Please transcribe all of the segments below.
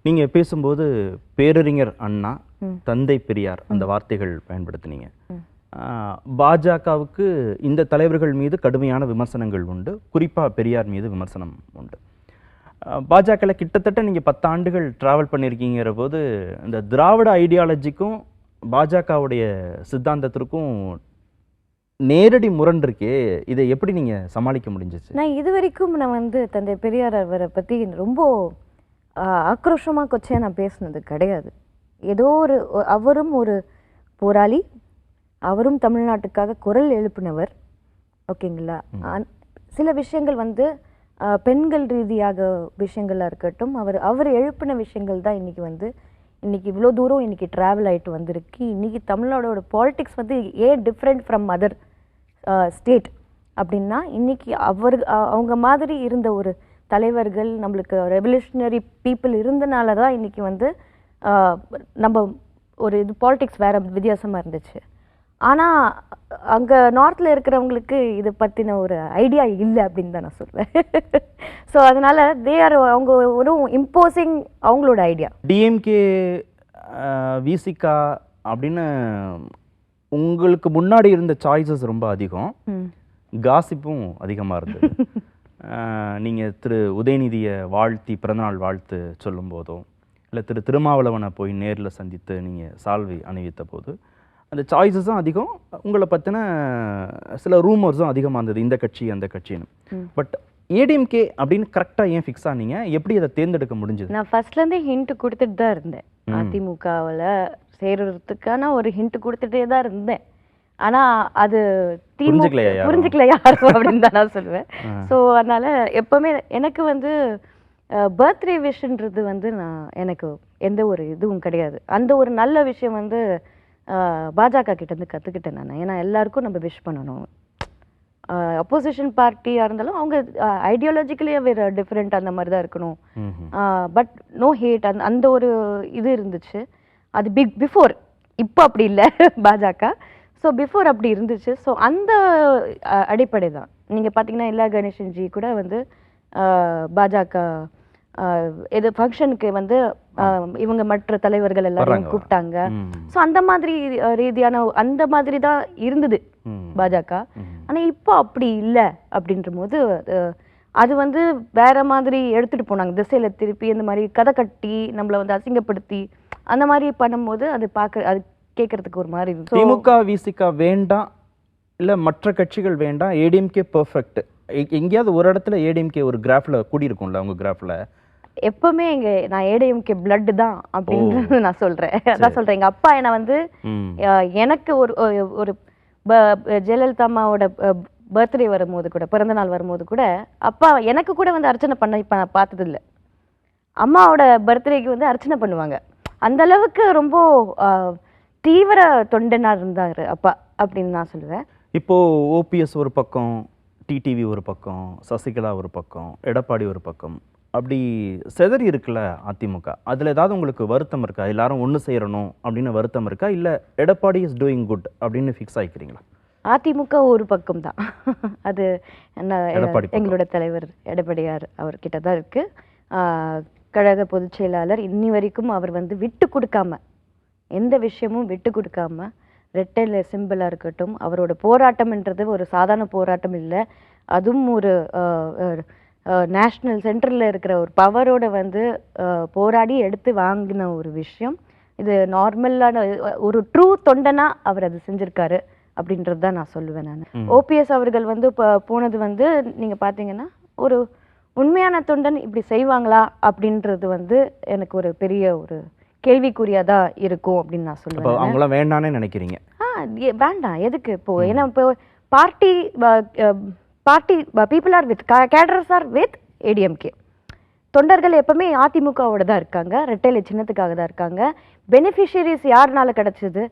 நீங்கள் பேசும்போது பேரறிஞர் அண்ணா, தந்தை பெரியார் அந்த வார்த்தைகள் பயன்படுத்தினீங்க. பாஜகவுக்கு இந்த தலைவர்கள் மீது கடுமையான விமர்சனங்கள் உண்டு, குறிப்பாக பெரியார் மீது விமர்சனம் உண்டு. பாஜகவில் கிட்டத்தட்ட நீங்கள் 10 ஆண்டுகள் ட்ராவல் பண்ணியிருக்கீங்கிற போது இந்த திராவிட ஐடியாலஜிக்கும் பாஜகவுடைய சித்தாந்தத்திற்கும் நேரடி முரண் இருக்கே, இதை எப்படி நீங்கள் சமாளிக்க முடிஞ்சிச்சு? நான் இது வரைக்கும் தந்தை பெரியார் அவரை பற்றி ரொம்ப ஆக்ரோஷமாக கொச்சையாக நான் பேசுனது கிடையாது. ஏதோ அவரும் ஒரு போராளி, அவரும் தமிழ்நாட்டுக்காக குரல் எழுப்பினவர், ஓகேங்களா. சில விஷயங்கள் பெண்கள் ரீதியாக விஷயங்களாக இருக்கட்டும், அவர் எழுப்பின விஷயங்கள் தான் இன்னைக்கு இவ்வளோ தூரம் இன்னைக்கு ட்ராவல் ஆகிட்டு வந்திருக்கு. இன்னைக்கு தமிழ்நாடோட பாலிடிக்ஸ் ஏன் டிஃப்ரெண்ட் ஃப்ரம் அதர் ஸ்டேட் அப்படின்னா, இன்னைக்கு அவங்க மாதிரி இருந்த ஒரு தலைவர்கள், நம்மளுக்கு ரெவல்யூஷனரி பீப்புள் இருந்தனால தான் இன்னைக்கு நம்ம ஒரு பாலிடிக்ஸ் வேற வித்தியாசமாக இருந்துச்சு. ஆனால் அங்கே நார்த்தில் இருக்கிறவங்களுக்கு இதை பற்றின ஒரு ஐடியா இல்லை அப்படின்னு தான் நான் சொல்வேன். ஸோ அதனால் அவங்க ஒரு இம்போசிங் அவங்களோட ஐடியா. டிஎம்கே விசிகா அப்படின்னு உங்களுக்கு முன்னாடி இருந்த சாய்ஸஸ் ரொம்ப அதிகம், காசிப்பும் அதிகமாக இருந்தது. நீங்கள் திரு உதயநிதியை வாழ்த்தி பிறந்தநாள் வாழ்த்து சொல்லும் போதோ, இல்லை திருமாவளவனை போய் நேரில் சந்தித்து நீங்கள் சால்வை அணிவித்த போது அந்த சாய்ஸஸும் அதிகம், உங்களை பற்றின சில ரூமர்ஸும் அதிகமாக இருந்தது, இந்த கட்சி அந்த கட்சின்னு. பட் ஏடிஎம்கே அப்படின்னு கரெக்டாக ஏன் ஃபிக்ஸ் ஆனீங்க? எப்படி அதை தேர்ந்தெடுக்க முடிஞ்சது? நான் ஃபர்ஸ்ட்லேருந்தே ஹிண்ட் கொடுத்துட்டு தான் இருந்தேன். அதிமுகவில் சேர்றதுக்கான ஒரு ஹிண்ட் கொடுத்துட்டே தான் இருந்தேன். ஆனால் அது புரிஞ்சுக்கல யாரும் அப்படின்னு தான் நான் சொல்லுவேன். ஸோ அதனால் எப்போவுமே எனக்கு பர்த்டே விஷன்றது எனக்கு எந்த ஒரு இதுவும் கிடையாது. அந்த ஒரு நல்ல விஷயம் பாஜக கிட்டேருந்து கற்றுக்கிட்டேன் நான். ஏன்னா எல்லாருக்கும் நம்ம விஷ் பண்ணணும். அப்போசிஷன் பார்ட்டியாக இருந்தாலும் அவங்க ஐடியாலஜிக்கலியே வேறு டிஃப்ரெண்ட் அந்த மாதிரி தான் இருக்கணும். பட் நோ ஹேட், அந்த ஒரு இது இருந்துச்சு. அது பிஃபோர், இப்போ அப்படி இல்லை பாஜக. ஸோ பிஃபோர் அப்படி இருந்துச்சு. ஸோ அந்த அடிப்படை தான். நீங்கள் பார்த்தீங்கன்னா எல்லா கணேசன்ஜி கூட பாஜக இது ஃபங்க்ஷனுக்கு இவங்க மற்ற தலைவர்கள் எல்லாரையும் கூப்பிட்டாங்க. ஸோ அந்த மாதிரி ரீதியான அந்த மாதிரி தான் இருந்தது பாஜக. ஆனால் இப்போ அப்படி இல்லை அப்படின்ற போது அது வேற மாதிரி எடுத்துகிட்டு போனாங்க திசையில் திருப்பி. இந்த மாதிரி கதை கட்டி நம்மளை அசிங்கப்படுத்தி அந்த மாதிரி பண்ணும்போது அது அது கேட்கறதுக்கு ஒரு மாதிரி. திமுக விசிகா வேண்டாம், இல்லை மற்ற கட்சிகள் வேண்டாம், ஏடிஎம்கே பெர்ஃபெக்ட். எங்கேயாவது ஒரு இடத்துல ஏடிஎம்கே ஒரு கிராஃபில் கூடியிருக்கும்ல உங்கள் கிராஃபில்? எப்பவுமே நான் ஏடிஎம்கே பிளட் தான் அப்படின்னு நான் சொல்கிறேன். அதான் சொல்கிறேன். எங்கள் அப்பா என்னை எனக்கு ஒரு ஜெயலலிதா அம்மாவோட பர்த்டே வரும்போது கூட, பிறந்த நாள் வரும்போது கூட அப்பா எனக்கு கூட அர்ச்சனை பண்ண இப்போ நான் பார்த்ததில்லை. அம்மாவோட பர்த்டேக்கு அர்ச்சனை பண்ணுவாங்க. அந்த அளவுக்கு ரொம்ப தீவிர தொண்டனாக இருந்தார் அப்பா அப்படின்னு நான் சொல்லுவேன். இப்போது ஓபிஎஸ் ஒரு பக்கம், டிடிவி ஒரு பக்கம், சசிகலா ஒரு பக்கம், எடப்பாடி ஒரு பக்கம், அப்படி செதறி இருக்குல்ல அதிமுக. அதில் ஏதாவது உங்களுக்கு வருத்தம் இருக்கா? எல்லாரும் ஒன்று சேரணும் அப்படின்னு வருத்தம் இருக்கா? இல்லை எடப்பாடி இஸ் டூயிங் குட் அப்படின்னு ஃபிக்ஸ் ஆகிக்கிறீங்களா? அதிமுக ஒரு பக்கம் தான். அது என்ன, எங்களோட தலைவர் எடப்பாடியார் அவர்கிட்ட தான் இருக்குது. கழக பொதுச் செயலாளர் இன்னி வரைக்கும் அவர் விட்டு கொடுக்காம, எந்த விஷயமும் விட்டு கொடுக்காம, ரெட்டை சிம்பிளாக இருக்கட்டும், அவரோட போராட்டம்ன்றது ஒரு சாதாரண போராட்டம் இல்லை. அதுவும் ஒரு நேஷ்னல் சென்டரில் இருக்கிற ஒரு பவரோட போராடி எடுத்து வாங்கின ஒரு விஷயம். இது நார்மலான ஒரு ட்ரூ தொண்டனா அவர் அது செஞ்சுருக்காரு அப்படின்றது தான் நான் சொல்லுவேன். நான் ஓபிஎஸ் அவர்கள் போனது நீங்கள் பார்த்தீங்கன்னா ஒரு உண்மையான தொண்டன் இப்படி செய்வாங்களா அப்படின்றது எனக்கு ஒரு பெரிய ஒரு கேள்விக்குறியாதான் இருக்கும் அப்படின்னு நான் சொல்லுவேன். அவங்களாம் வேண்டானே நினைக்கிறீங்க? வேண்டாம், எதுக்கு இப்போ? ஏன்னா இப்போ party people are with cadres are with ADMK. தொண்டர்கள் எப்பவுமே அதிமுகவோட தான் இருக்காங்க, ரெட்டைலை சின்னத்துக்காக தான் இருக்காங்க. பெனிஃபிஷியரிஸ் யாருனால கிடைச்சது?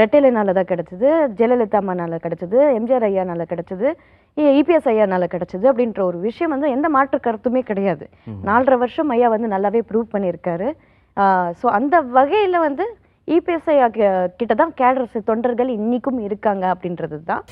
ரெட்டைலைனால தான் கிடைச்சது, ஜெயலலிதா அம்மானால கிடைச்சது, எம்ஜிஆர் ஐயானால கிடைச்சது, இபிஎஸ் ஐயானால கிடைச்சது அப்படின்ற ஒரு விஷயம் எந்த மாற்று கருத்துமே கிடையாது. 4.5 வருஷம் ஐயா நல்லாவே ப்ரூவ் பண்ணியிருக்காரு. ஸோ அந்த வகையில் இபிஎஸ் ஐயா கிட்ட தான் கேடர்ஸ் தொண்டர்கள் இன்னைக்கும் இருக்காங்க அப்படின்றது தான்.